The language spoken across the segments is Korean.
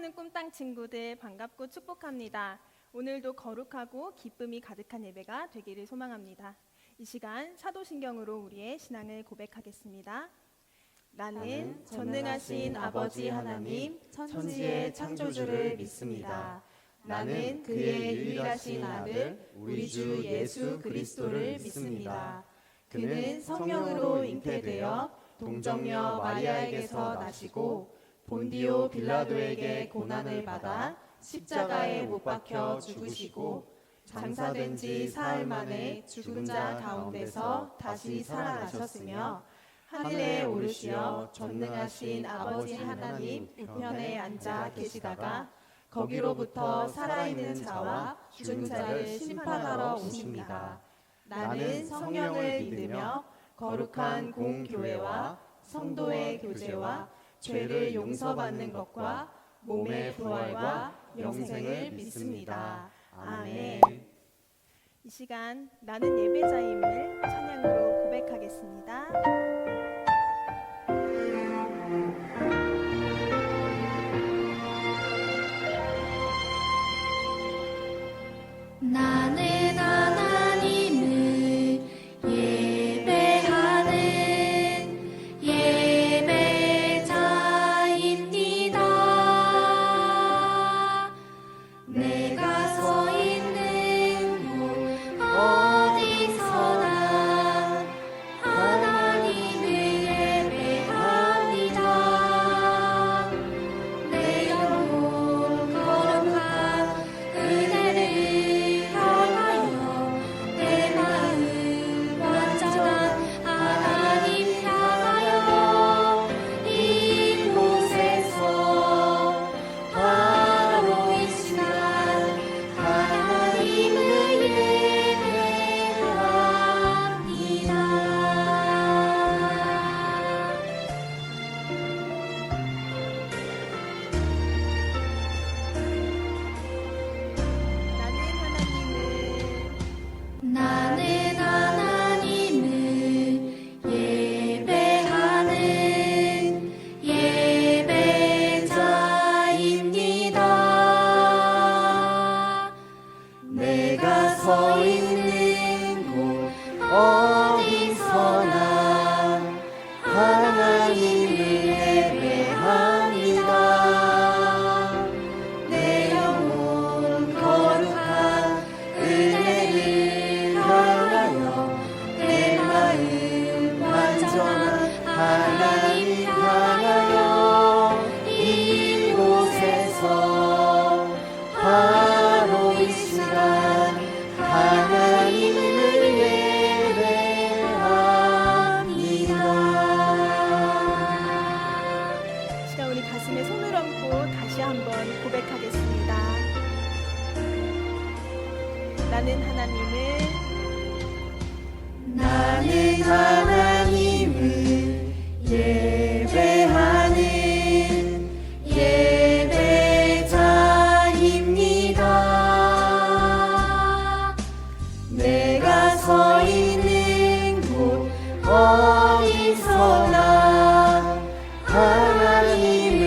사랑하는 꿈땅 친구들 반갑고 축복합니다. 오늘도 거룩하고 기쁨이 가득한 예배가 되기를 소망합니다. 이 시간 사도신경으로 우리의 신앙을 고백하겠습니다. 나는 전능하신 아버지 하나님 천지의 창조주를 믿습니다. 나는 그의 유일하신 아들 우리 주 예수 그리스도를 믿습니다. 그는 성령으로 잉태되어 동정녀 마리아에게서 나시고 본디오 빌라도에게 고난을 받아 십자가에 못 박혀 죽으시고 장사된 지 사흘 만에 죽은 자 가운데서 다시 살아나셨으며 하늘에 오르시어 전능하신 아버지 하나님 우편에 앉아 계시다가 거기로부터 살아있는 자와 죽은 자를 심판하러 오십니다. 나는 성령을 믿으며 거룩한 공교회와 성도의 교제와 죄를 용서받는 것과 몸의 부활과 영생을 믿습니다. 아멘. 이 시간 나는 예배자임을 찬양으로 고백하겠습니다. 나는 하나님을 예배하는 예배자입니다. 내가 서 있는 곳 어디서나 하나님을 예배합니다. 내 영혼 거룩한 은혜를 내 마음 완전한 하나님 향하여 이곳에서 바로 이 시간 하나님을 예배합니다. 나는 하나님을 예배하는 예배자입니다. 내가 서 있는 곳 어디서나 하나님을 예배합니다. 내 영혼 거룩한 은혜를 내 마음 완전한 하나님 향하여 이곳에서 바로 이 시간 하나님을 예배합니다. 시간 우리 가슴에 손을 얹고 다시 한번 고백하겠습니다. 나는 하나님을 예배하는 예배자입니다. 내가 서 있는 곳 어디서나 하나님을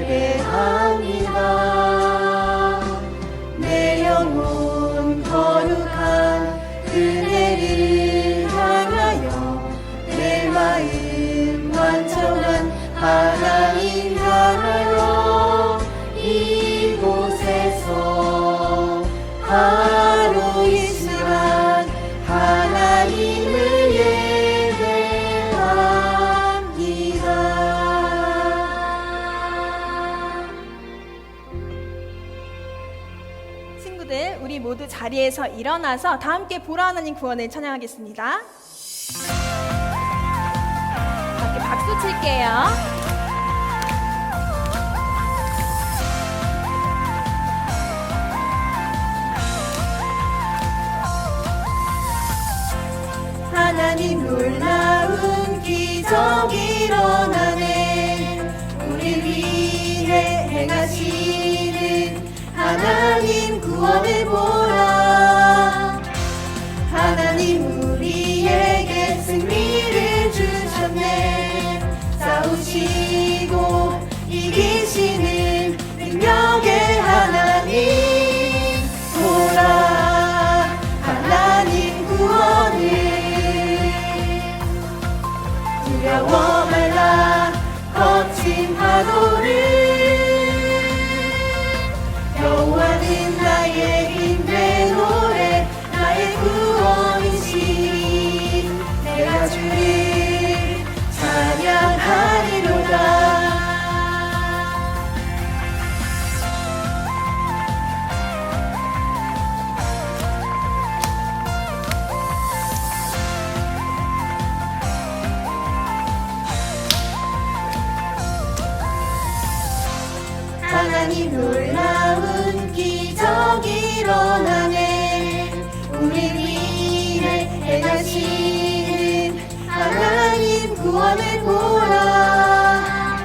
예배합니다. 내 영혼 거룩한 은혜를 내 마음 완전한 하나님 향하여 이곳에서 바로 이 시간 하나님을 예배합니다. 친구들, 우리 모두 자리에서 일어나서 다 함께 보라 하나님 구원을 찬양하겠습니다. 박수 칠게요. 하나님 놀라운 기적 일어나네. 우리 위해 행하시는 하나님 구원을 보라. 하나님 우리에게 승리를 주셨네. 싸우시고 이기시는 능력 파도를 여호와는 나의 힘 내 노래 나의 구원이시니 내가 주를 찬양하리로다. 하나님 놀라운 기적이 일어나네. 우리 위해 행하시는 하나님 구원을 보라.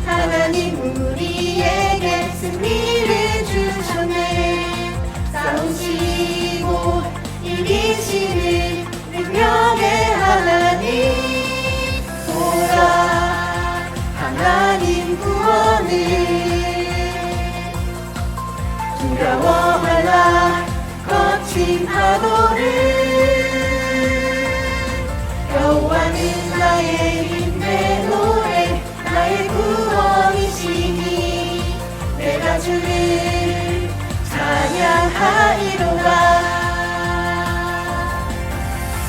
하나님 우리에게 승리를 주셨네. 싸우시고 이기시는 능력의 하나님 보라. 하나님 구원을 두려워 말라. 거친 파도를 여호와는 나의 힘 내 노래 나의 구원이시니 내가 주를 찬양하리로다.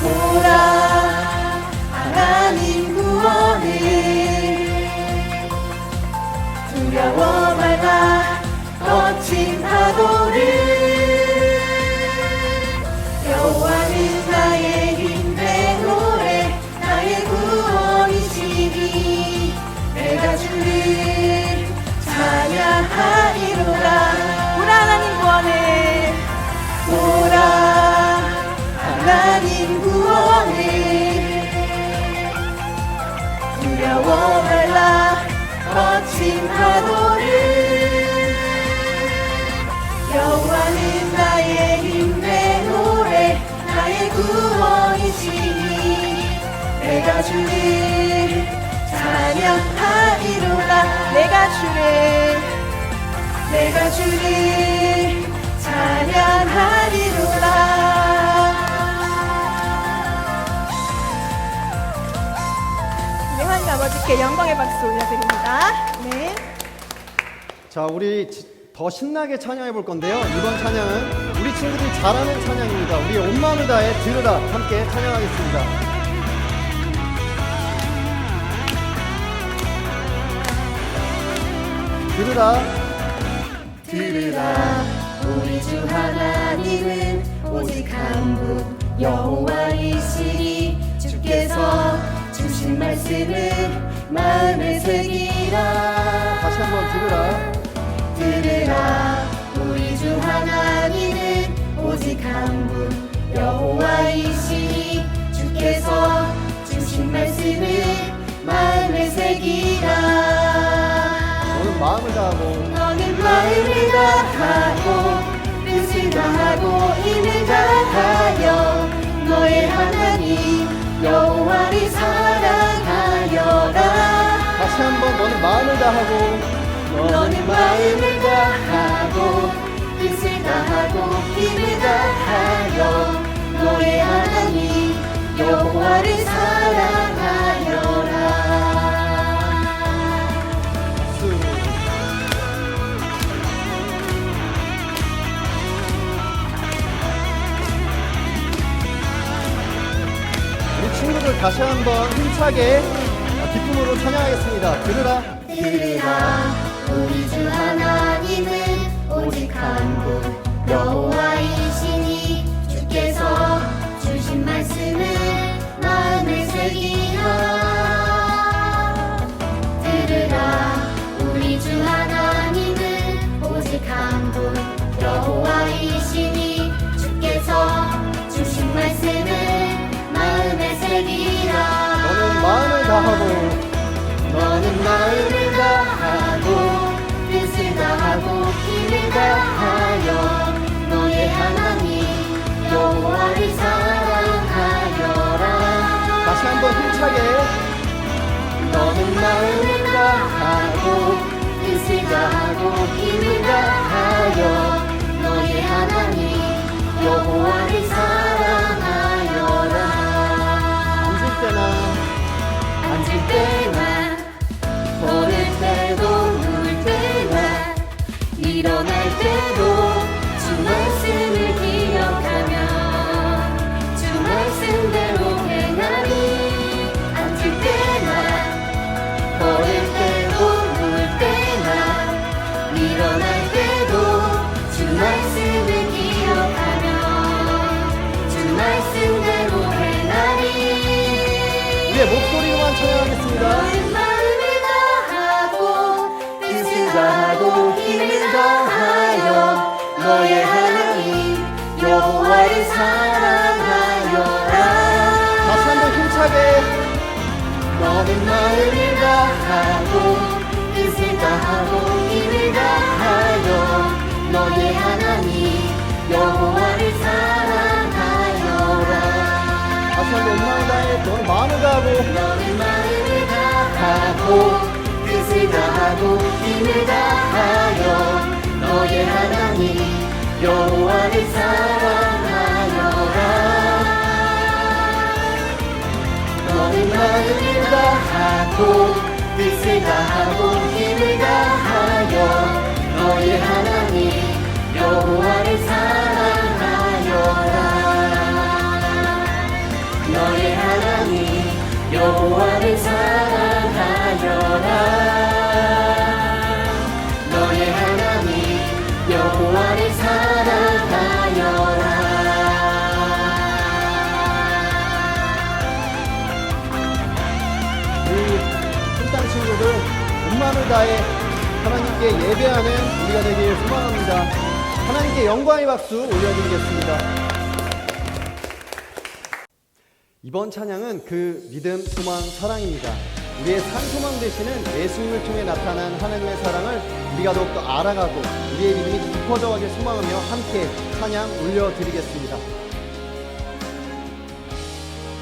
보라 하나님 구원을 두려워 말라. 거친 파도를 여호와는 나의 힘 내 노래 나의 구원이시니 내가 주를 찬양하리로다. 보라 하나님 구원을 보라 하나님 구원을 두려워 말라. 거친 파도를 여호와는 나의 힘 내 노래 나의 구원이시니 내가 주를 찬양하리로다. 내가 주를 찬양하리로다. 네, 하나님 아버지께 영광의 박수 올려드립니다. 네. 자, 우리 더 신나게 찬양해 볼 건데요. 이번 찬양은 우리 친구들이 잘하는 찬양입니다. 우리 온 마음을 다해 들으라 함께 찬양하겠습니다. 들으라 들으라 우리 주 하나님은 오직 한 분 여호와이시니 주께서 주신 말씀을 마음에 새기라. 다시 한번 들으라. 들으라 우리 주 하나님은 오직 한 분 여호와이시니 주께서 주신 말씀을 마음에 새기라. 너는 마음을 다하고 너는 마음을 다하고 뜻을 다하고 힘을 다하여 너의 하나님 여호와를 사랑하여라. 다시 한번 너는 마음을 다하고 너는 마음을 다하고 뜻을 다하고 힘을 다하여 너의 하나님 여호와를 사랑하여라. 우리 친구들 다시 한번 힘차게 기쁨으로 찬양하겠습니다. 들으라. 들으라 우리 주 하나님은 오직 한 분 여호와이시니 주께서 주신 말씀을 마음에 새기라. 들으라 우리 주 하나님은 오직 한 분 여호와이시니 주께서 주신 말씀을 마음에 새기라. 너는 마음을 다하고 너는 마음을 다하고 뜻을 다하고 힘을 다하여 너의 하나님 여호와를 사랑하여라. 다시 한번 힘차게 너는 마음을 다하고 뜻을 다하고 힘을 다하여 너의 하나님 여호와를 사랑하여라. 앉을 때나 앉을 때나 걸을 때 사랑하여라. 다시 한번 힘차게. 너는 마음을 다하고 뜻을 다하고 힘을 다하여 너의 하나님 여호와를 사랑하여라. 다시 한번 마음을 다해. 너는 마음을 다하고 너는 마음을 다하고 뜻을 다하고 힘을 다하여 너의 하나님 여호와를 사랑하여라. 너는 마음을 다하고 뜻을 다하고 힘을 다하여 너의 하나님 여호와를 사랑하여라. 너의 하나님 여호와를 사랑하여라. 너의 하나님 여호와를 사랑하여라. 우리 신땅 친구들 온 마음을 다해 하나님께 예배하는 우리가 되길 소망합니다. 하나님께 영광의 박수 올려드리겠습니다. 이번 찬양은 그 믿음, 소망, 사랑입니다. 우리의 산소망 되시는 예수님을 통해 나타난 하나님의 사랑을 우리가 더욱더 알아가고 우리의 믿음이 깊어져 가길 소망하며 함께 찬양 올려드리겠습니다.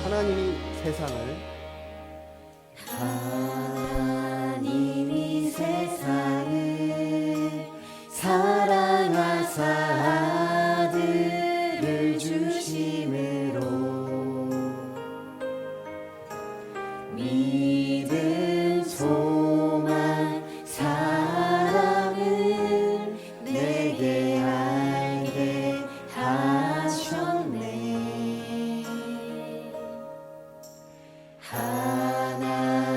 하나님이 세상을 하나님이 세상을 사랑하사 아들을 주심으로 믿음, 소망, 사랑을 내게 알게 하셨네.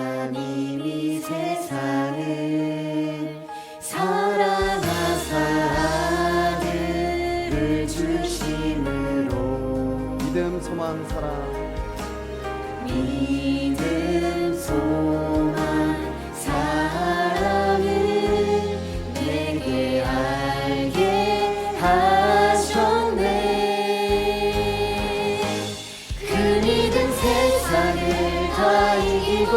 하나님이 세상을 사랑하사 아들을 주심으로 믿음, 소망, 사랑 믿음, 소망, 사랑을 내게 알게 하셨네. 그 믿음 세상을 다 이기고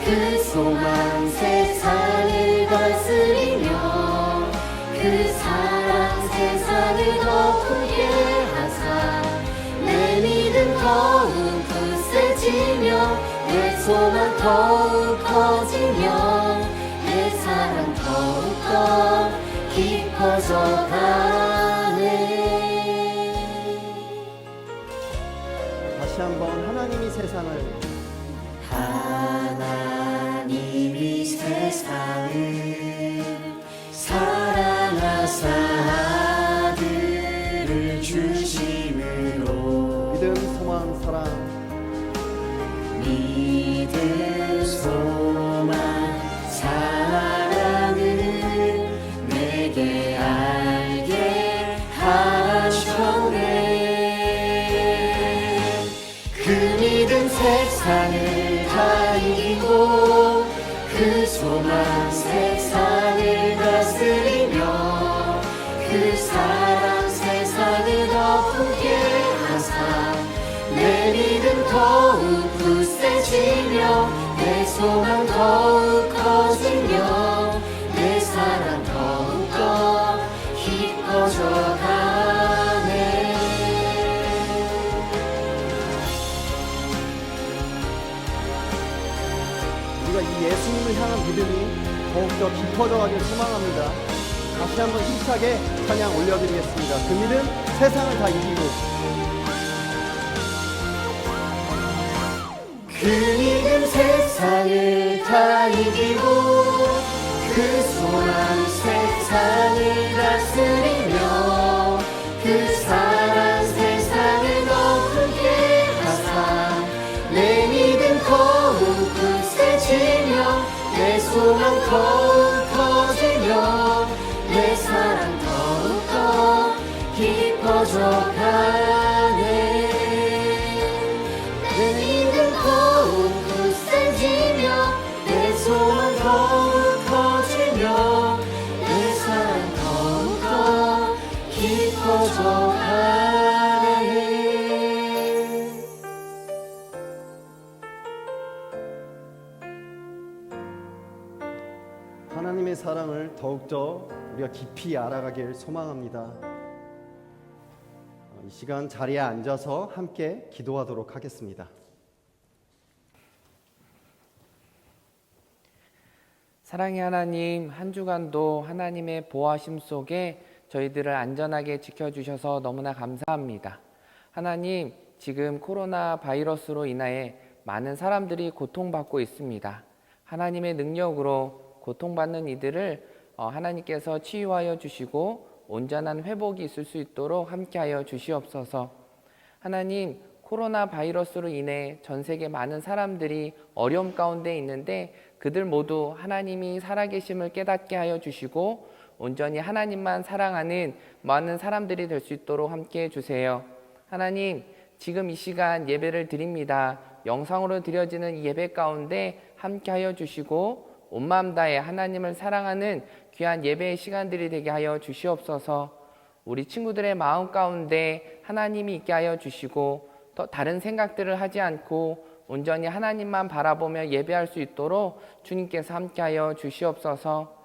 그 소망 세상을 다스리며 그 사랑 세상을 덮게 하사 내 믿음 더욱 굳세지며 내 소망 더욱 커지며 내 사랑 더욱더 깊어져 가네. 다시 한번 하나님이 세상을 하나님이 세상을 사랑하사 아들을 주심으로 믿음, 소망, 사랑 믿음, 소망, 사랑을 내게 알게 하셨네. 그 믿음 세상을 다 이기고 그 소망 세상을 다스리며 그 사랑 세상을 덮게 하사 내 믿음 더욱 굳세지며 내 소망 더욱 커지며 내 사랑 더욱더 깊어져 가네. 우리가 이 예수님을 향한 믿음이 더욱더 깊어져 가길 소망합니다. 다시 한번 힘차게 찬양 올려드리겠습니다. 그 믿음 세상을 다 이기고 그 믿음 세상을 다 이기고 그 소망 세상을 다스리며 그 사랑 세상을 덮게 하사 내 믿음 더욱 굳세지며 내 소망 더욱 커지며 내 사랑 더욱더 깊어져 가네. 내 믿음 더욱 굳세지며 내 소망 더욱 커지며 내 사랑 더욱더 깊어져 가네. 하나님의 사랑을 더욱더 우리가 깊이 알아가길 소망합니다. 이 시간 자리에 앉아서 함께 기도하도록 하겠습니다. 사랑의 하나님, 한 주간도 하나님의 보호하심 속에 저희들을 안전하게 지켜주셔서 너무나 감사합니다. 하나님, 지금 코로나 바이러스로 인하여 많은 사람들이 고통받고 있습니다. 하나님의 능력으로 고통받는 이들을 하나님께서 치유하여 주시고 온전한 회복이 있을 수 있도록 함께하여 주시옵소서. 하나님, 코로나 바이러스로 인해 전 세계 많은 사람들이 어려움 가운데 있는데 그들 모두 하나님이 살아계심을 깨닫게 하여 주시고 온전히 하나님만 사랑하는 많은 사람들이 될 수 있도록 함께해 주세요. 하나님, 지금 이 시간 예배를 드립니다. 영상으로 드려지는 이 예배 가운데 함께하여 주시고 온 마음 다해 하나님을 사랑하는 귀한 예배의 시간들이 되게 하여 주시옵소서. 우리 친구들의 마음 가운데 하나님이 있게 하여 주시고 또 다른 생각들을 하지 않고 온전히 하나님만 바라보며 예배할 수 있도록 주님께서 함께하여 주시옵소서.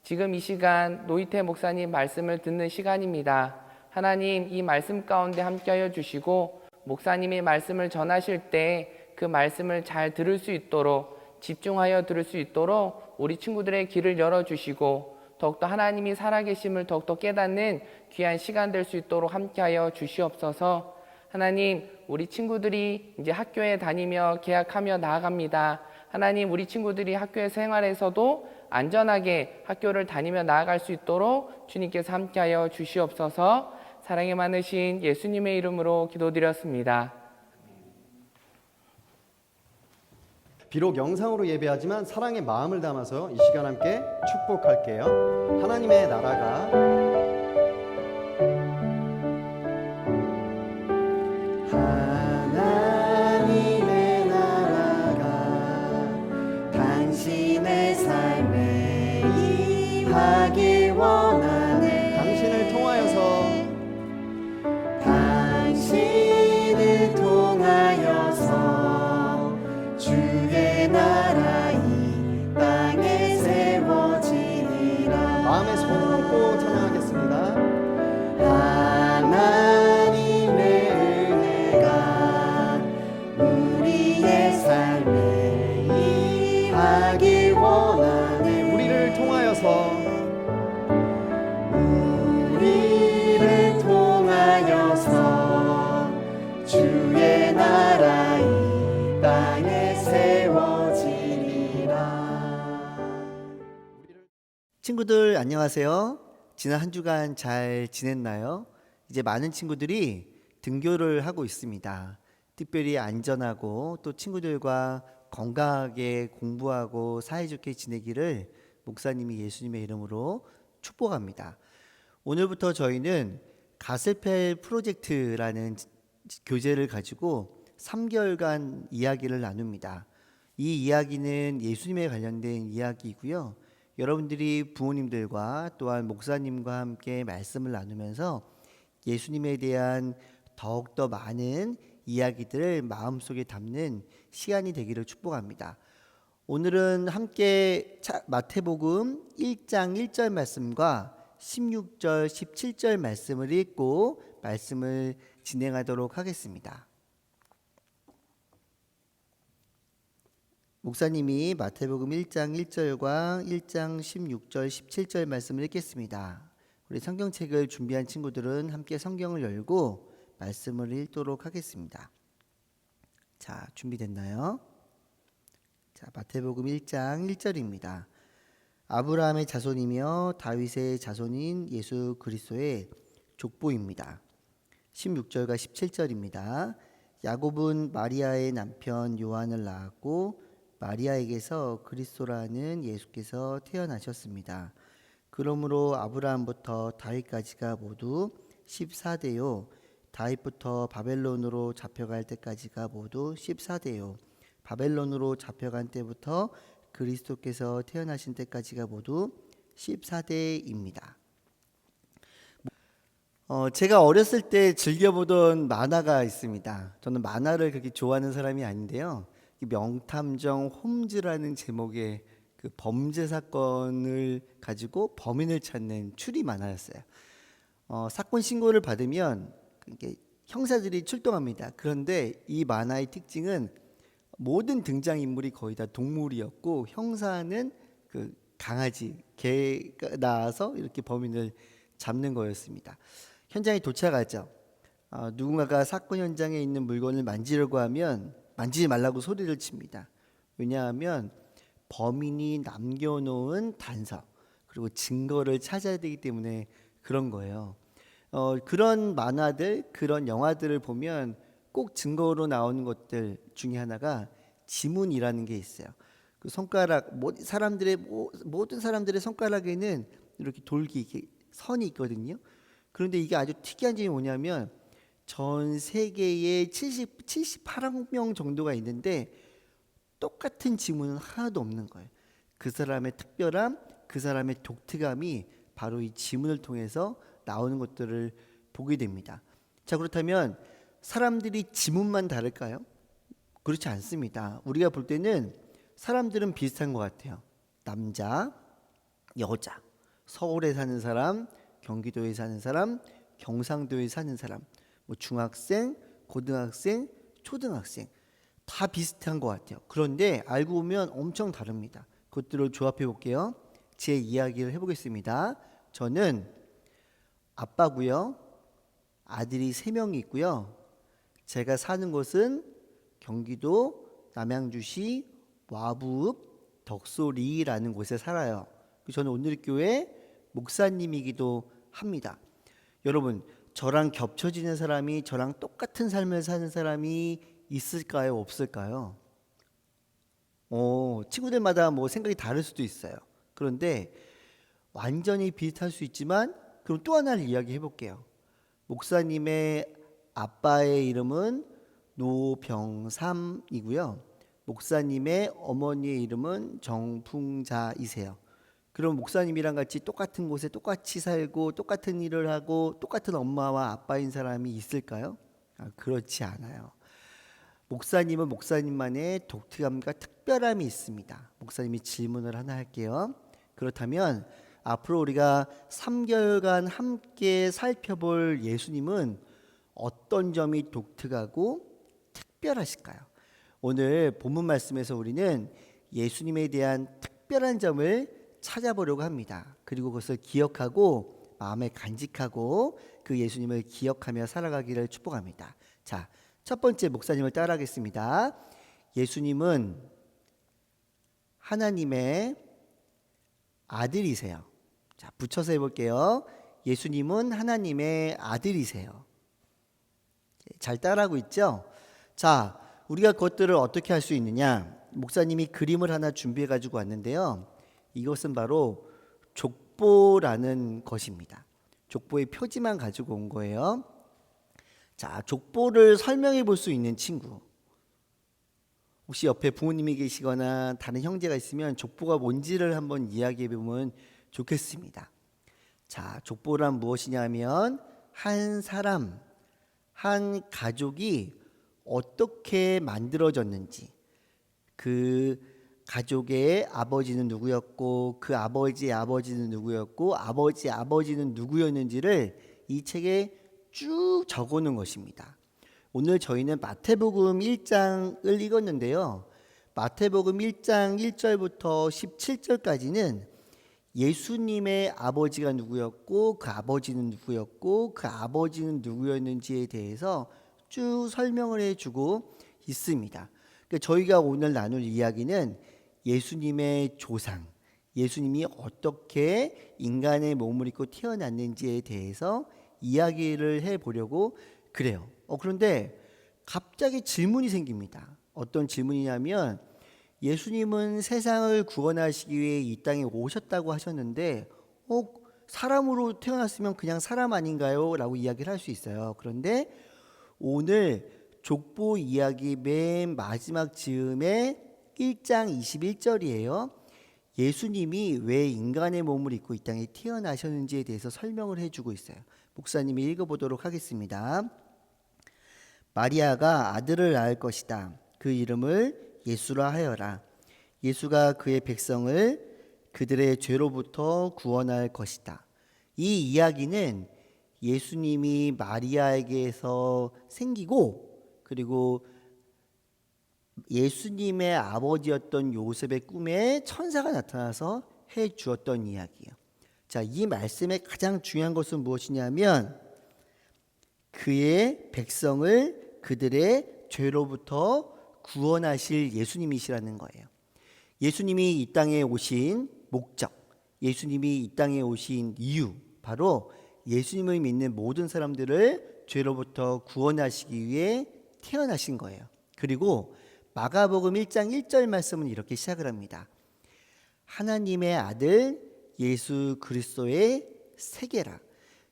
지금 이 시간 노이태 목사님 말씀을 듣는 시간입니다. 하나님, 이 말씀 가운데 함께하여 주시고 목사님이 말씀을 전하실 때 그 말씀을 잘 들을 수 있도록 집중하여 들을 수 있도록 우리 친구들의 길을 열어주시고 더욱더 하나님이 살아계심을 더욱더 깨닫는 귀한 시간 될 수 있도록 함께하여 주시옵소서. 하나님, 우리 친구들이 이제 학교에 다니며 개학하며 나아갑니다. 하나님, 우리 친구들이 학교의 생활에서도 안전하게 학교를 다니며 나아갈 수 있도록 주님께서 함께하여 주시옵소서. 사랑이 많으신 예수님의 이름으로 기도드렸습니다. 비록 영상으로 예배하지만 사랑의 마음을 담아서 이 시간 함께 축복할게요. 하나님의 나라가 하나님의 나라가 당신의 삶에 임하길 원하네. 당신을 통하여서 주의 나라 이 땅에 세워지리라. 마음에 손 얹고 찬양하겠습니다. 하나님의 은혜가 우리의 삶에 임하길 원하네. 우리를 통하여서 주의 나라 이 땅에 세워지리라. 친구들 안녕하세요. 지난 한 주간 잘 지냈나요? 이제 많은 친구들이 등교를 하고 있습니다. 특별히 안전하고 또 친구들과 건강하게 공부하고 사이좋게 지내기를 목사님이 예수님의 이름으로 축복합니다. 오늘부터 저희는 가스펠 프로젝트라는 교재를 가지고 3개월간 이야기를 나눕니다. 이 이야기는 예수님에 관련된 이야기이고요. 여러분들이 부모님들과 또한 목사님과 함께 말씀을 나누면서 예수님에 대한 더욱더 많은 이야기들을 마음속에 담는 시간이 되기를 축복합니다. 오늘은 함께 마태복음 1장 1절 말씀과 16절 17절 말씀을 읽고 말씀을 진행하도록 하겠습니다. 목사님이 마태복음 1장 1절과 1장 16절 17절 말씀을 읽겠습니다. 우리 성경책을 준비한 친구들은 함께 성경을 열고 말씀을 읽도록 하겠습니다. 자, 준비됐나요? 자, 마태복음 1장 1절입니다. 아브라함의 자손이며 다윗의 자손인 예수 그리스도의 족보입니다. 16절과 17절입니다. 야곱은 마리아의 남편 요한을 낳았고 마리아에게서 그리스도라는 예수께서 태어나셨습니다. 그러므로 아브라함부터 다윗까지가 모두 14대요. 다윗부터 바벨론으로 잡혀갈 때까지가 모두 14대요. 바벨론으로 잡혀간 때부터 그리스도께서 태어나신 때까지가 모두 14대입니다. 제가 어렸을 때 즐겨보던 만화가 있습니다. 저는 만화를 그렇게 좋아하는 사람이 아닌데요. 명탐정 홈즈라는 제목의 그 범죄 사건을 가지고 범인을 찾는 추리 만화였어요. 사건 신고를 받으면 이게 형사들이 출동합니다. 그런데 이 만화의 특징은 모든 등장 인물이 거의 다 동물이었고 형사는 그 강아지, 개가 나와서 이렇게 범인을 잡는 거였습니다. 현장에 도착하죠. 누군가가 사건 현장에 있는 물건을 만지려고 하면 만지지 말라고 소리를 칩니다. 왜냐하면 범인이 남겨놓은 단서 그리고 증거를 찾아야 되기 때문에 그런 거예요. 그런 만화들, 그런 영화들을 보면 꼭 증거로 나오는 것들 중에 하나가 지문이라는 게 있어요. 그 손가락, 모든 사람들의 손가락에는 이렇게 돌기, 이렇게 선이 있거든요. 그런데 이게 아주 특이한 점이 뭐냐면 전 세계에 78억 명 정도가 있는데 똑같은 지문은 하나도 없는 거예요. 그 사람의 특별함, 그 사람의 독특함이 바로 이 지문을 통해서 나오는 것들을 보게 됩니다. 자, 그렇다면 사람들이 지문만 다를까요? 그렇지 않습니다. 우리가 볼 때는 사람들은 비슷한 것 같아요. 남자, 여자, 서울에 사는 사람, 경기도에 사는 사람, 경상도에 사는 사람, 뭐 중학생, 고등학생, 초등학생 다 비슷한 것 같아요. 그런데 알고 보면 엄청 다릅니다. 그것들을 조합해 볼게요. 제 이야기를 해보겠습니다. 저는 아빠고요. 아들이 3명이 있고요. 제가 사는 곳은 경기도 남양주시 와부읍 덕소리라는 곳에 살아요. 저는 오늘교회 목사님이기도 합니다. 여러분, 저랑 겹쳐지는 사람이, 저랑 똑같은 삶을 사는 사람이 있을까요? 없을까요? 친구들마다 뭐 생각이 다를 수도 있어요. 그런데 완전히 비슷할 수 있지만 그럼 또 하나를 이야기해 볼게요. 목사님의 아빠의 이름은 노병삼이고요. 목사님의 어머니의 이름은 정풍자이세요. 그럼 목사님이랑 같이 똑같은 곳에 똑같이 살고 똑같은 일을 하고 똑같은 엄마와 아빠인 사람이 있을까요? 그렇지 않아요. 목사님은 목사님만의 독특함과 특별함이 있습니다. 목사님이 질문을 하나 할게요. 그렇다면 앞으로 우리가 3개월간 함께 살펴볼 예수님은 어떤 점이 독특하고 특별하실까요? 오늘 본문 말씀에서 우리는 예수님에 대한 특별한 점을 찾아보려고 합니다. 그리고 그것을 기억하고 마음에 간직하고 그 예수님을 기억하며 살아가기를 축복합니다. 자, 첫 번째 목사님을 따라하겠습니다. 예수님은 하나님의 아들이세요. 자, 붙여서 해볼게요. 예수님은 하나님의 아들이세요. 잘 따라하고 있죠? 자, 우리가 그것들을 어떻게 할 수 있느냐? 목사님이 그림을 하나 준비해 가지고 왔는데요. 이것은 바로 족보라는 것입니다. 족보의 표지만 가지고 온 거예요. 자, 족보를 설명해 볼 수 있는 친구. 혹시 옆에 부모님이 계시거나 다른 형제가 있으면 족보가 뭔지를 한번 이야기해 보면 좋겠습니다. 자, 족보란 무엇이냐면 한 사람, 한 가족이 어떻게 만들어졌는지, 그 가족의 아버지는 누구였고 그 아버지의 아버지는 누구였고 아버지의 아버지는 누구였는지를 이 책에 쭉 적어놓은 것입니다. 오늘 저희는 마태복음 1장을 읽었는데요. 마태복음 1장 1절부터 17절까지는 예수님의 아버지가 누구였고 그 아버지는 누구였고 그 아버지는 누구였는지에 대해서 쭉 설명을 해주고 있습니다. 그러니까 저희가 오늘 나눌 이야기는 예수님의 조상, 예수님이 어떻게 인간의 몸을 입고 태어났는지에 대해서 이야기를 해보려고 그래요. 그런데 갑자기 질문이 생깁니다. 어떤 질문이냐면 예수님은 세상을 구원하시기 위해 이 땅에 오셨다고 하셨는데 사람으로 태어났으면 그냥 사람 아닌가요? 라고 이야기를 할 수 있어요. 그런데 오늘 족보 이야기 맨 마지막 즈음에 1장 21절이에요. 예수님이 왜 인간의 몸을 입고 이 땅에 태어나셨는지에 대해서 설명을 해주고 있어요. 목사님이 읽어보도록 하겠습니다. 마리아가 아들을 낳을 것이다. 그 이름을 예수라 하여라. 예수가 그의 백성을 그들의 죄로부터 구원할 것이다. 이 이야기는 예수님이 마리아에게서 생기고 그리고 예수님의 아버지였던 요셉의 꿈에 천사가 나타나서 해 주었던 이야기예요. 자, 이 말씀의 가장 중요한 것은 무엇이냐면 그의 백성을 그들의 죄로부터 구원하실 예수님이시라는 거예요. 예수님이 이 땅에 오신 목적, 예수님이 이 땅에 오신 이유, 바로 예수님을 믿는 모든 사람들을 죄로부터 구원하시기 위해 태어나신 거예요. 그리고 마가복음 1장 1절 말씀은 이렇게 시작을 합니다. 하나님의 아들 예수 그리스도의 세계라.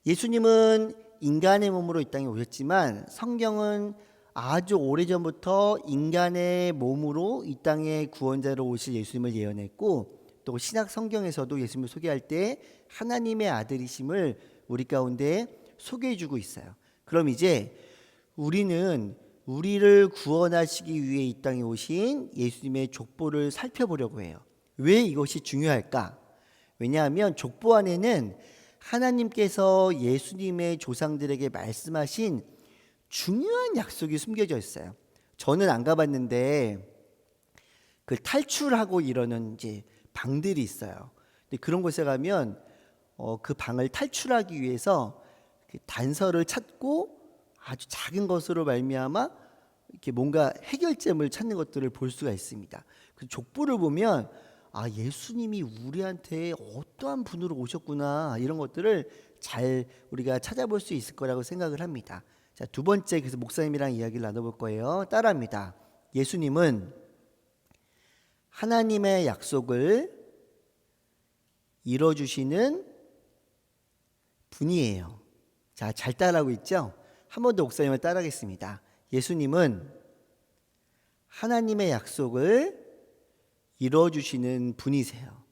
예수님은 인간의 몸으로 이 땅에 오셨지만 성경은 아주 오래전부터 인간의 몸으로 이 땅에 구원자로 오실 예수님을 예언했고, 또 신약 성경에서도 예수님을 소개할 때 하나님의 아들이심을 우리 가운데 소개해주고 있어요. 그럼 이제 우리는 우리를 구원하시기 위해 이 땅에 오신 예수님의 족보를 살펴보려고 해요. 왜 이것이 중요할까? 왜냐하면 족보 안에는 하나님께서 예수님의 조상들에게 말씀하신 중요한 약속이 숨겨져 있어요. 저는 안 가봤는데 그 탈출하고 이러는 이제 방들이 있어요. 근데 그런 곳에 가면 그 방을 탈출하기 위해서 그 단서를 찾고 아주 작은 것으로 말미암아 이렇게 뭔가 해결점을 찾는 것들을 볼 수가 있습니다. 그 족보를 보면 아, 예수님이 우리한테 어떠한 분으로 오셨구나, 이런 것들을 잘 우리가 찾아볼 수 있을 거라고 생각을 합니다. 자, 두 번째, 그래서 목사님이랑 이야기를 나눠볼 거예요. 따라합니다. 예수님은 하나님의 약속을 이뤄주시는 분이에요. 자, 잘 따라하고 있죠? 한 번 더 목사님을 따라하겠습니다. 예수님은 하나님의 약속을 이뤄주시는 분이세요.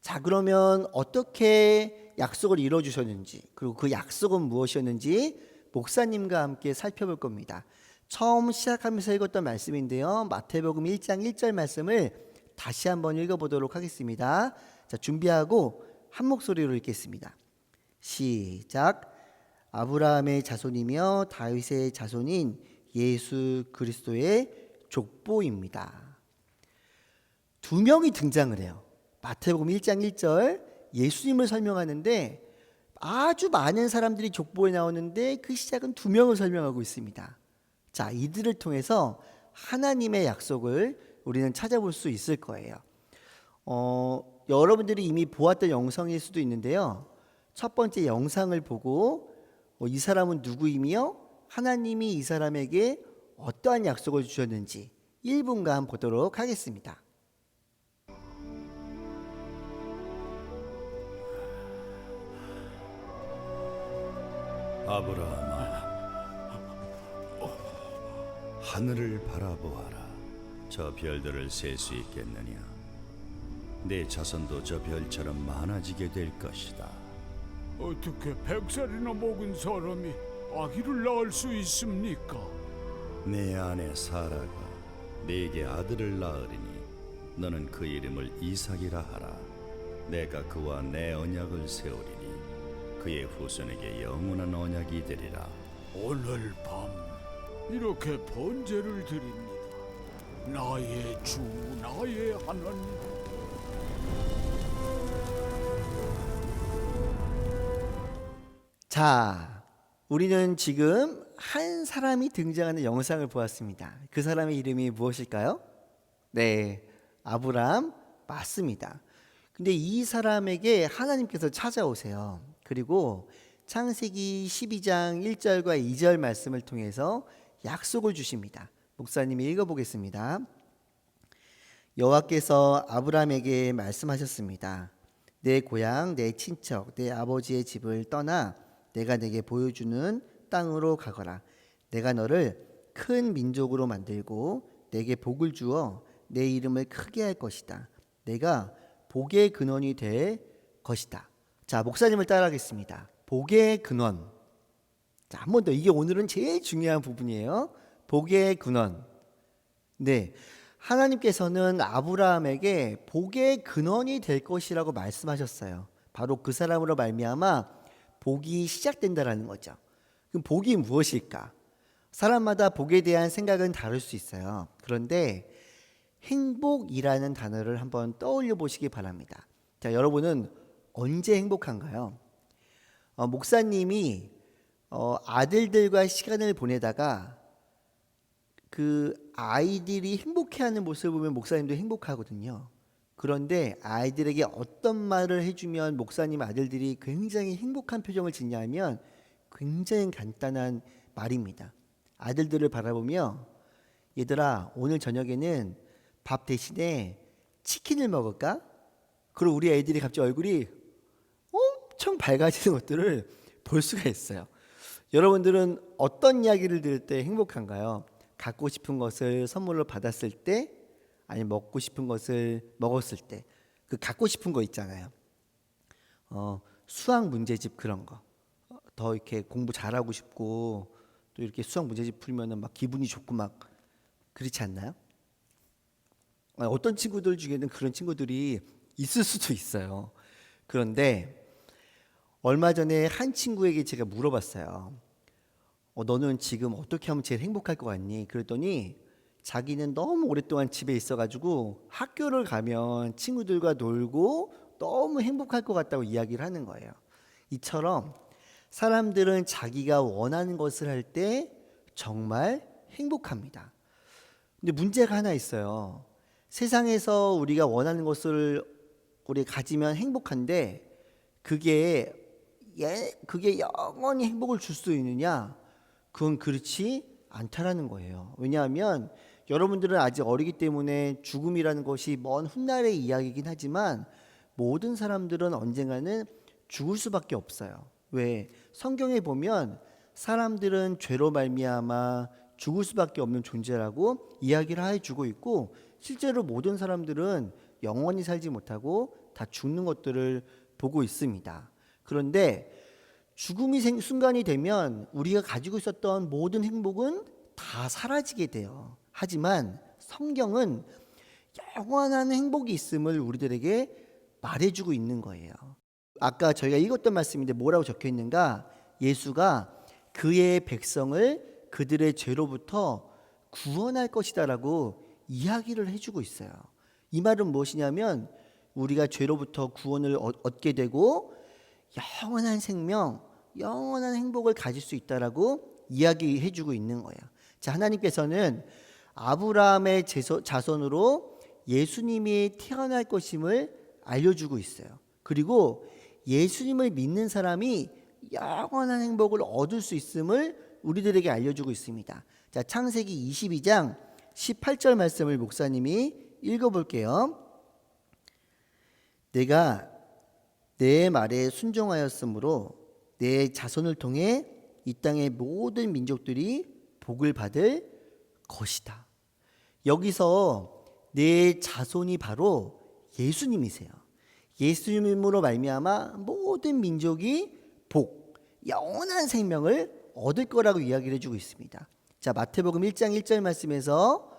자, 그러면 어떻게 약속을 이뤄주셨는지, 그리고 그 약속은 무엇이었는지 목사님과 함께 살펴볼 겁니다. 처음 시작하면서 읽었던 말씀인데요, 마태복음 1장 1절 말씀을 다시 한번 읽어보도록 하겠습니다. 자, 준비하고 한 목소리로 읽겠습니다. 시작. 아브라함의 자손이며 다윗의 자손인 예수 그리스도의 족보입니다. 두 명이 등장을 해요. 마태복음 1장 1절 예수님을 설명하는데 아주 많은 사람들이 족보에 나오는데 그 시작은 두 명을 설명하고 있습니다. 자, 이들을 통해서 하나님의 약속을 우리는 찾아볼 수 있을 거예요. 여러분들이 이미 보았던 영상일 수도 있는데요, 첫 번째 영상을 보고 이 사람은 누구이며 하나님이 이 사람에게 어떠한 약속을 주셨는지 1분간 보도록 하겠습니다. 아브라함아, 하늘을 바라보아라. 저 별들을 셀 수 있겠느냐? 내 자손도 저 별처럼 많아지게 될 것이다. 어떻게 100살이나 먹은 사람이 아기를 낳을 수 있습니까? 내 아내 사라가 네게 아들을 낳으리니 너는 그 이름을 이삭이라 하라. 내가 그와 내 언약을 세우리니 그의 후손에게 영원한 언약이 되리라. 오늘 밤 이렇게 번제를 드립니다. 나의 주, 나의 하나님. 자, 우리는 지금 한 사람이 등장하는 영상을 보았습니다. 그 사람의 이름이 무엇일까요? 네, 아브라함 맞습니다. 근데 이 사람에게 하나님께서 찾아오세요. 그리고 창세기 12장 1절과 2절 말씀을 통해서 약속을 주십니다. 목사님이 읽어보겠습니다. 여호와께서 아브라함에게 말씀하셨습니다. 내 고향, 내 친척, 내 아버지의 집을 떠나 내가 내게 보여주는 땅으로 가거라. 내가 너를 큰 민족으로 만들고 내게 복을 주어 내 이름을 크게 할 것이다. 내가 복의 근원이 될 것이다. 자, 목사님을 따라하겠습니다. 복의 근원. 자, 한 번 더. 이게 오늘은 제일 중요한 부분이에요. 복의 근원. 네, 하나님께서는 아브라함에게 복의 근원이 될 것이라고 말씀하셨어요. 바로 그 사람으로 말미암아 복이 시작된다라는 거죠. 그럼 복이 무엇일까? 사람마다 복에 대한 생각은 다를 수 있어요. 그런데 행복이라는 단어를 한번 떠올려 보시기 바랍니다. 자, 여러분은 언제 행복한가요? 목사님이 아들들과 시간을 보내다가 그 아이들이 행복해하는 모습을 보면 목사님도 행복하거든요. 그런데 아이들에게 어떤 말을 해주면 목사님 아들들이 굉장히 행복한 표정을 짓냐면 굉장히 간단한 말입니다. 아들들을 바라보며 얘들아 오늘 저녁에는 밥 대신에 치킨을 먹을까? 그리고 우리 애들이 갑자기 얼굴이 엄청 밝아지는 것들을 볼 수가 있어요. 여러분들은 어떤 이야기를 들을 때 행복한가요? 갖고 싶은 것을 선물로 받았을 때, 아니면 먹고 싶은 것을 먹었을 때, 그 갖고 싶은 거 있잖아요. 수학 문제집 그런 거. 더 이렇게 공부 잘하고 싶고 또 이렇게 수학 문제집 풀면은 막 기분이 좋고 막 그렇지 않나요? 어떤 친구들 중에는 그런 친구들이 있을 수도 있어요. 그런데 얼마 전에 한 친구에게 제가 물어봤어요. 너는 지금 어떻게 하면 제일 행복할 것 같니? 그랬더니 자기는 너무 오랫동안 집에 있어가지고 학교를 가면 친구들과 놀고 너무 행복할 것 같다고 이야기를 하는 거예요. 이처럼 사람들은 자기가 원하는 것을 할 때 정말 행복합니다. 근데 문제가 하나 있어요. 세상에서 우리가 원하는 것을 우리 가지면 행복한데 그게 영원히 행복을 줄 수 있느냐? 그건 그렇지 않다라는 거예요. 왜냐하면 여러분들은 아직 어리기 때문에 죽음이라는 것이 먼 훗날의 이야기이긴 하지만 모든 사람들은 언젠가는 죽을 수밖에 없어요. 왜? 성경에 보면 사람들은 죄로 말미암아 죽을 수밖에 없는 존재라고 이야기를 해주고 있고 실제로 모든 사람들은 영원히 살지 못하고 다 죽는 것들을 보고 있습니다. 그런데 죽음이 순간이 되면 우리가 가지고 있었던 모든 행복은 다 사라지게 돼요. 하지만 성경은 영원한 행복이 있음을 우리들에게 말해주고 있는 거예요. 아까 저희가 읽었던 말씀인데 뭐라고 적혀 있는가? 예수가 그의 백성을 그들의 죄로부터 구원할 것이다라고 이야기를 해주고 있어요. 이 말은 무엇이냐면 우리가 죄로부터 구원을 얻게 되고 영원한 생명, 영원한 행복을 가질 수 있다라고 이야기해주고 있는 거예요. 자, 하나님께서는 아브라함의 자손으로 예수님이 태어날 것임을 알려주고 있어요. 그리고 예수님을 믿는 사람이 영원한 행복을 얻을 수 있음을 우리들에게 알려주고 있습니다. 자, 창세기 22장 18절 말씀을 목사님이 읽어볼게요. 내가 내 말에 순종하였으므로 내 자손을 통해 이 땅의 모든 민족들이 복을 받을 것이다. 여기서 내 자손이 바로 예수님이세요. 예수님으로 말미암아 모든 민족이 복, 영원한 생명을 얻을 거라고 이야기를 해주고 있습니다. 자, 마태복음 1장 1절 말씀에서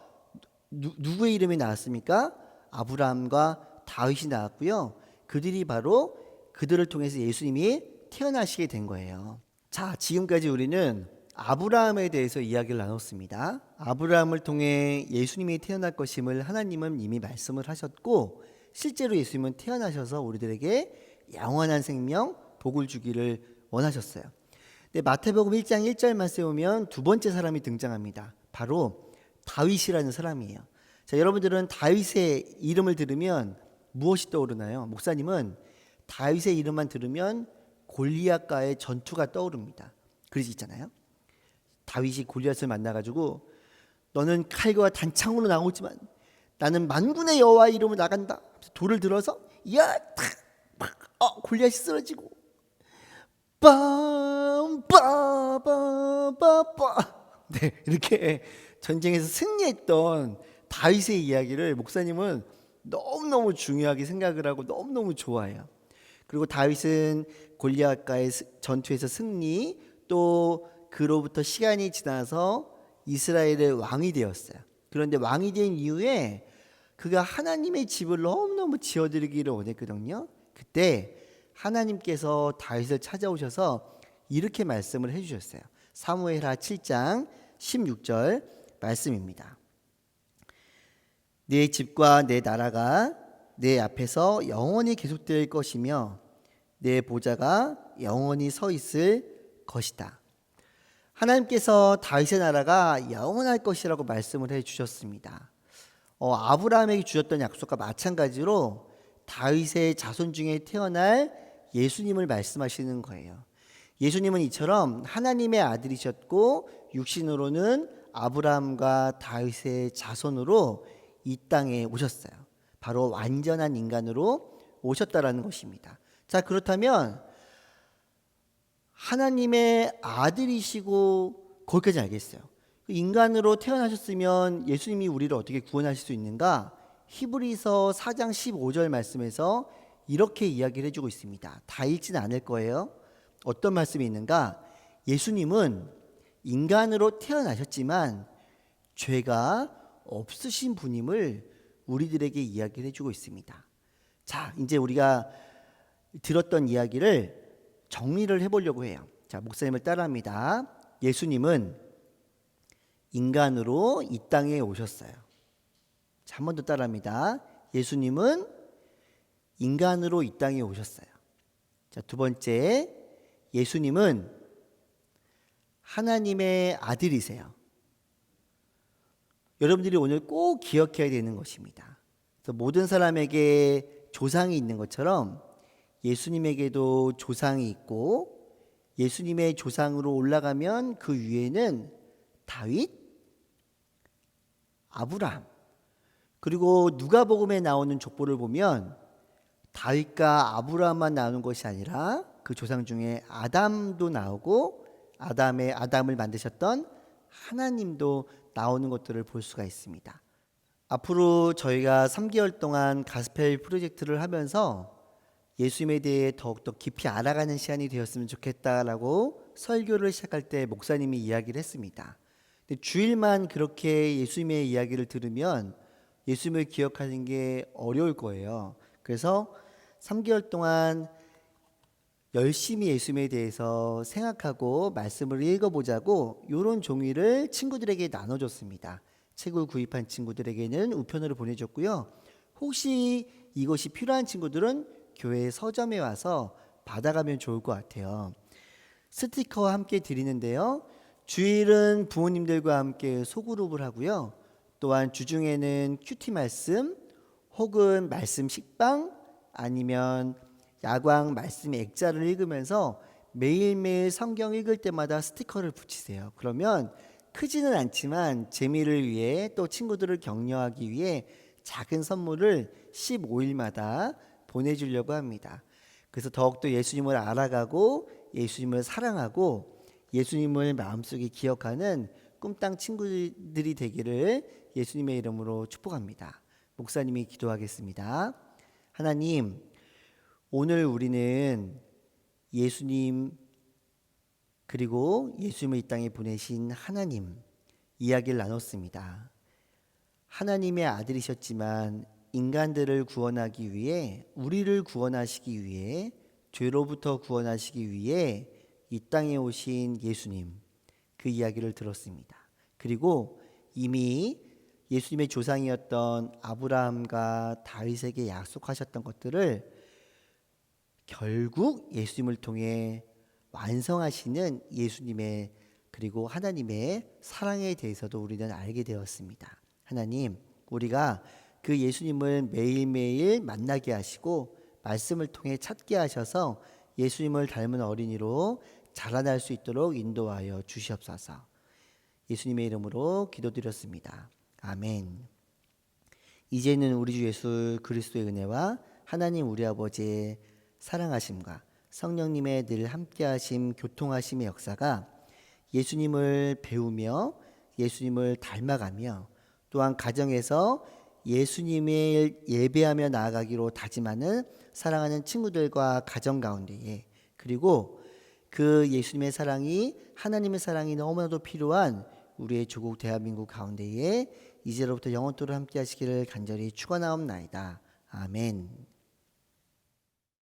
누구의 이름이 나왔습니까? 아브라함과 다윗이 나왔고요. 그들이 바로 그들을 통해서 예수님이 태어나시게 된 거예요. 자, 지금까지 우리는 아브라함에 대해서 이야기를 나눴습니다. 아브라함을 통해 예수님이 태어날 것임을 하나님은 이미 말씀을 하셨고 실제로 예수님은 태어나셔서 우리들에게 영원한 생명, 복을 주기를 원하셨어요. 근데 마태복음 1장 1절 말씀에 보면 두 번째 사람이 등장합니다. 바로 다윗이라는 사람이에요. 자, 여러분들은 다윗의 이름을 들으면 무엇이 떠오르나요? 목사님은 다윗의 이름만 들으면 골리앗과의 전투가 떠오릅니다. 그러지 있잖아요. 다윗이 골리앗을 만나가지고 너는 칼과 단창으로 나오지만 나는 만군의 여호와의 이름으로 나간다. 돌을 들어서 골리앗이 쓰러지고 네, 이렇게 전쟁에서 승리했던 다윗의 이야기를 목사님은 너무너무 중요하게 생각을 하고 너무너무 좋아해요. 그리고 다윗은 골리앗과의 전투에서 승리, 또 그로부터 시간이 지나서 이스라엘의 왕이 되었어요. 그런데 왕이 된 이후에 그가 하나님의 집을 너무너무 지어드리기를 원했거든요. 그때 하나님께서 다윗을 찾아오셔서 이렇게 말씀을 해주셨어요. 사무엘하 7장 16절 말씀입니다. 내 집과 내 나라가 내 앞에서 영원히 계속될 것이며 내 보좌가 영원히 서 있을 것이다. 하나님께서 다윗의 나라가 영원할 것이라고 말씀을 해주셨습니다. 아브라함에게 주셨던 약속과 마찬가지로 다윗의 자손 중에 태어날 예수님을 말씀하시는 거예요. 예수님은 이처럼 하나님의 아들이셨고 육신으로는 아브라함과 다윗의 자손으로 이 땅에 오셨어요. 바로 완전한 인간으로 오셨다라는 것입니다. 자, 그렇다면 하나님의 아들이시고 거기까지 알겠어요. 인간으로 태어나셨으면 예수님이 우리를 어떻게 구원하실 수 있는가? 히브리서 4장 15절 말씀에서 이렇게 이야기를 해주고 있습니다. 다 읽지는 않을 거예요. 어떤 말씀이 있는가? 예수님은 인간으로 태어나셨지만 죄가 없으신 분임을 우리들에게 이야기를 해주고 있습니다. 자, 이제 우리가 들었던 이야기를 정리를 해보려고 해요. 자, 목사님을 따라합니다. 예수님은 인간으로 이 땅에 오셨어요. 자, 한 번 더 따라합니다. 예수님은 인간으로 이 땅에 오셨어요. 자, 두 번째, 예수님은 하나님의 아들이세요. 여러분들이 오늘 꼭 기억해야 되는 것입니다. 그래서 모든 사람에게 조상이 있는 것처럼 예수님에게도 조상이 있고 예수님의 조상으로 올라가면 그 위에는 다윗, 아브라함, 그리고 누가복음에 나오는 족보를 보면 다윗과 아브라함만 나오는 것이 아니라 그 조상 중에 아담도 나오고 아담을 만드셨던 하나님도 나오는 것들을 볼 수가 있습니다. 앞으로 저희가 3개월 동안 가스펠 프로젝트를 하면서 예수님에 대해 더욱더 깊이 알아가는 시간이 되었으면 좋겠다라고 설교를 시작할 때 목사님이 이야기를 했습니다. 근데 주일만 그렇게 예수님의 이야기를 들으면 예수님을 기억하는 게 어려울 거예요. 그래서 3개월 동안 열심히 예수님에 대해서 생각하고 말씀을 읽어보자고 이런 종이를 친구들에게 나눠줬습니다. 책을 구입한 친구들에게는 우편으로 보내줬고요. 혹시 이것이 필요한 친구들은 교회 서점에 와서 받아가면 좋을 것 같아요. 스티커와 함께 드리는데요. 주일은 부모님들과 함께 소그룹을 하고요. 또한 주중에는 큐티 말씀 혹은 말씀 식빵 아니면 야광 말씀의 액자를 읽으면서 매일매일 성경 읽을 때마다 스티커를 붙이세요. 그러면 크지는 않지만 재미를 위해 또 친구들을 격려하기 위해 작은 선물을 15일마다 보내주려고 합니다. 그래서 더욱더 예수님을 알아가고 예수님을 사랑하고 예수님을 마음속에 기억하는 꿈땅 친구들이 되기를 예수님의 이름으로 축복합니다. 목사님이 기도하겠습니다. 하나님, 오늘 우리는 예수님 그리고 예수님을 이 땅에 보내신 하나님 이야기를 나눴습니다. 하나님의 아들이셨지만 인간들을 구원하기 위해 우리를 구원하시기 위해 죄로부터 구원하시기 위해 이 땅에 오신 예수님 그 이야기를 들었습니다. 그리고 이미 예수님의 조상이었던 아브라함과 다윗에게 약속하셨던 것들을 결국 예수님을 통해 완성하시는 예수님의 그리고 하나님의 사랑에 대해서도 우리는 알게 되었습니다. 하나님, 우리가 그 예수님을 매일매일 만나게 하시고 말씀을 통해 찾게 하셔서 예수님을 닮은 어린이로 자라날 수 있도록 인도하여 주시옵소서. 예수님의 이름으로 기도드렸습니다. 아멘. 이제는 우리 주 예수 그리스도의 은혜와 하나님 우리 아버지의 사랑하심과 성령님의 늘 함께하심 교통하심의 역사가 예수님을 배우며 예수님을 닮아가며 또한 가정에서 예수님을 예배하며 나아가기로 다짐하는 사랑하는 친구들과 가정 가운데에 그리고 그 예수님의 사랑이 하나님의 사랑이 너무나도 필요한 우리의 조국 대한민국 가운데에 이제로부터 영원토록 함께 하시기를 간절히 축원하옵나이다. 아멘.